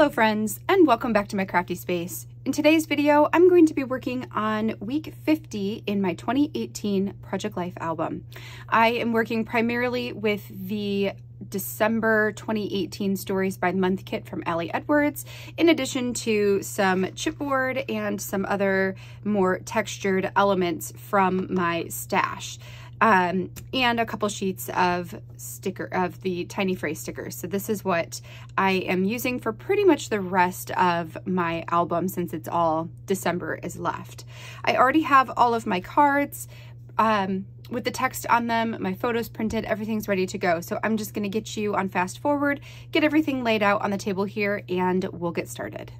Hello friends, and welcome back to my crafty space. In today's video, I'm going to be working on week 50 in my 2018 Project Life album. I am working primarily with the December 2018 Stories by the Month kit from Allie Edwards, in addition to some chipboard and some other more textured elements from my stash. And a couple sheets of the tiny phrase stickers. So this is what I am using for pretty much the rest of my album, since it's all December is left. I already have all of my cards with the text on them, my photos printed, everything's ready to go. So I'm just gonna get you on fast forward, get everything laid out on the table here, and we'll get started.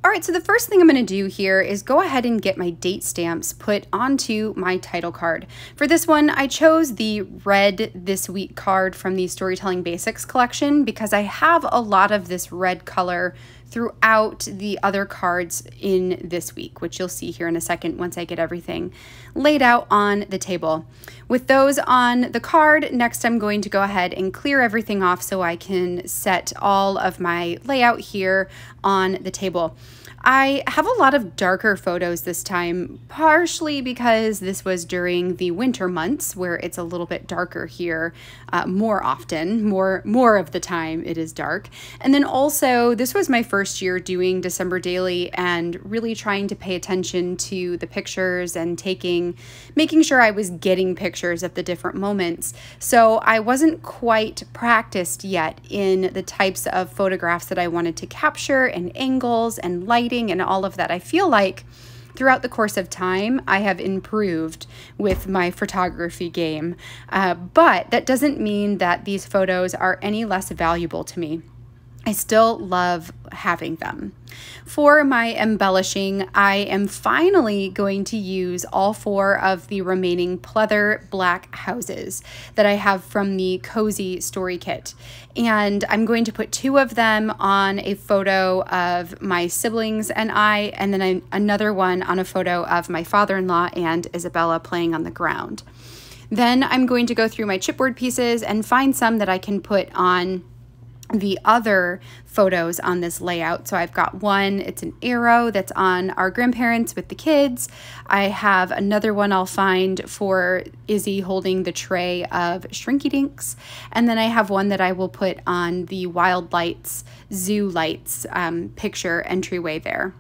All right, so the first thing I'm gonna do here is go ahead and get my date stamps put onto my title card. For this one, I chose the red This Week card from the Storytelling Basics collection because I have a lot of this red color throughout the other cards in this week, which you'll see here in a second once I get everything laid out on the table. With those on the card, next I'm going to go ahead and clear everything off so I can set all of my layout here on the table. I have a lot of darker photos this time, partially because this was during the winter months where it's a little bit darker here more often, more of the time it is dark. And then also this was my first year doing December Daily and really trying to pay attention to the pictures and making sure I was getting pictures at the different moments. So I wasn't quite practiced yet in the types of photographs that I wanted to capture and angles and lighting and all of that. I feel like throughout the course of time, I have improved with my photography game, but that doesn't mean that these photos are any less valuable to me. I still love having them. For my embellishing, I am finally going to use all 4 of the remaining pleather black houses that I have from the Cozy Story Kit. And I'm going to put 2 of them on a photo of my siblings and I, and then another one on a photo of my father-in-law and Isabella playing on the ground. Then I'm going to go through my chipboard pieces and find some that I can put on the other photos on this layout. So I've got one, it's an arrow that's on our grandparents with the kids. I have another one I'll find for Izzy holding the tray of Shrinky Dinks. And then I have one that I will put on the Wild Lights, Zoo Lights picture entryway there.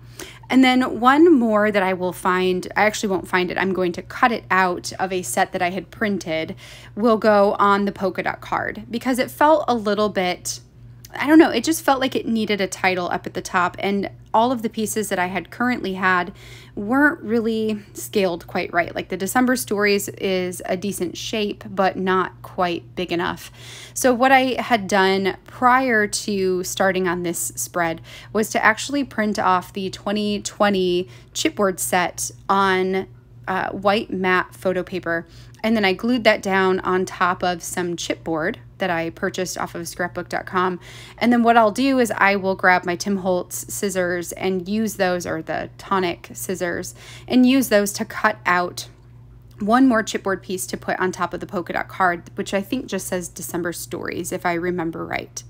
And then one more that I will find, I actually won't find it, I'm going to cut it out of a set that I had printed, will go on the polka dot card because it felt a little bit, I don't know, it just felt like it needed a title up at the top, and all of the pieces that I had currently had weren't really scaled quite right. Like the December Stories is a decent shape, but not quite big enough. So what I had done prior to starting on this spread was to actually print off the 2020 chipboard set on white matte photo paper. And then I glued that down on top of some chipboard that I purchased off of scrapbook.com. And then what I'll do is I will grab my Tim Holtz scissors and use those, or the tonic scissors, and use those to cut out one more chipboard piece to put on top of the polka dot card, which I think just says December Stories, if I remember right.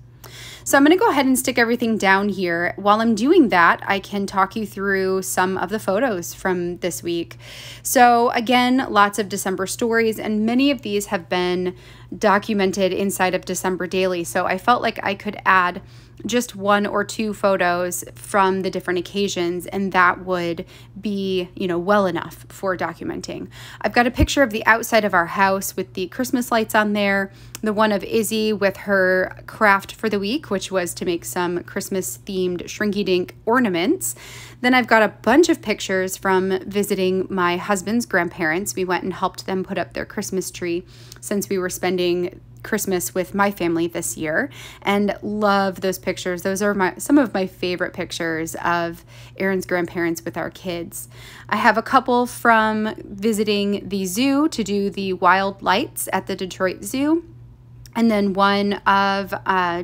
So I'm going to go ahead and stick everything down here. While I'm doing that, I can talk you through some of the photos from this week. So again, lots of December stories, and many of these have been documented inside of December Daily. So I felt like I could add just 1 or 2 photos from the different occasions, and that would be, you know, well enough for documenting. I've got a picture of the outside of our house with the Christmas lights on there, the one of Izzy with her craft for the week, which was to make some Christmas themed Shrinky Dink ornaments. Then I've got a bunch of pictures from visiting my husband's grandparents. We went and helped them put up their Christmas tree since we were spending Christmas with my family this year, and love those pictures. Those are some of my favorite pictures of Aaron's grandparents with our kids. I have a couple from visiting the zoo to do the wild lights at the Detroit Zoo. And then one of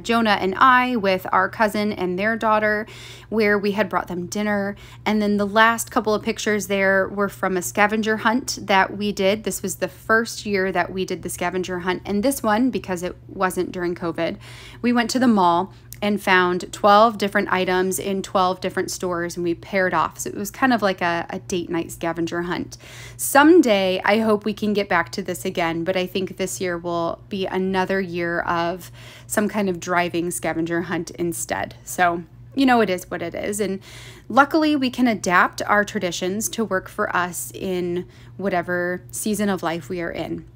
Jonah and I with our cousin and their daughter, where we had brought them dinner. And then the last couple of pictures there were from a scavenger hunt that we did. This was the first year that we did the scavenger hunt. And this one, because it wasn't during COVID, we went to the mall and found 12 different items in 12 different stores, and we paired off. So it was kind of like a date night scavenger hunt. Someday, I hope we can get back to this again, but I think this year will be another year of some kind of driving scavenger hunt instead. So, you know, it is what it is. And luckily, we can adapt our traditions to work for us in whatever season of life we are in.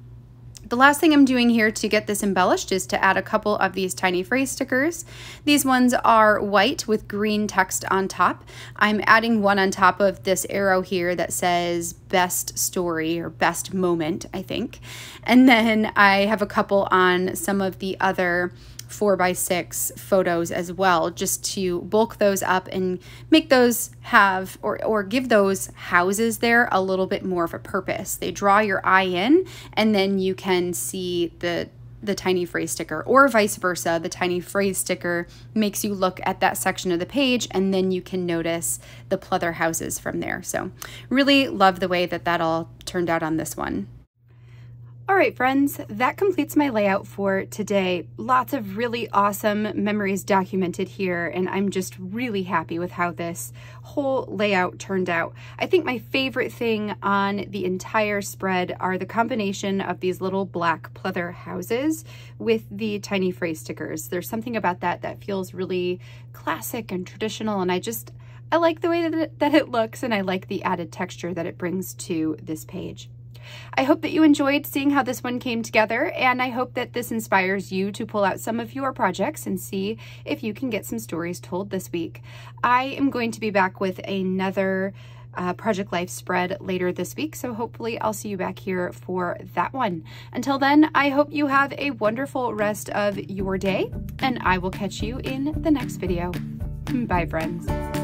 The last thing I'm doing here to get this embellished is to add a couple of these tiny phrase stickers. These ones are white with green text on top. I'm adding one on top of this arrow here that says best story or best moment, I think. And then I have a couple on some of the other 4x6 photos as well, just to bulk those up and make those have or give those houses there a little bit more of a purpose. They draw your eye in, and then you can see the tiny phrase sticker, or vice versa. The tiny phrase sticker makes you look at that section of the page, and then you can notice the pleather houses from there. So really love the way that that all turned out on this one. All right, friends, that completes my layout for today. Lots of really awesome memories documented here, and I'm just really happy with how this whole layout turned out. I think my favorite thing on the entire spread are the combination of these little black pleather houses with the tiny phrase stickers. There's something about that that feels really classic and traditional, and I like the way that it looks, and I like the added texture that it brings to this page. I hope that you enjoyed seeing how this one came together, and I hope that this inspires you to pull out some of your projects and see if you can get some stories told this week. I am going to be back with another Project Life spread later this week, so hopefully I'll see you back here for that one. Until then, I hope you have a wonderful rest of your day, and I will catch you in the next video. Bye, friends.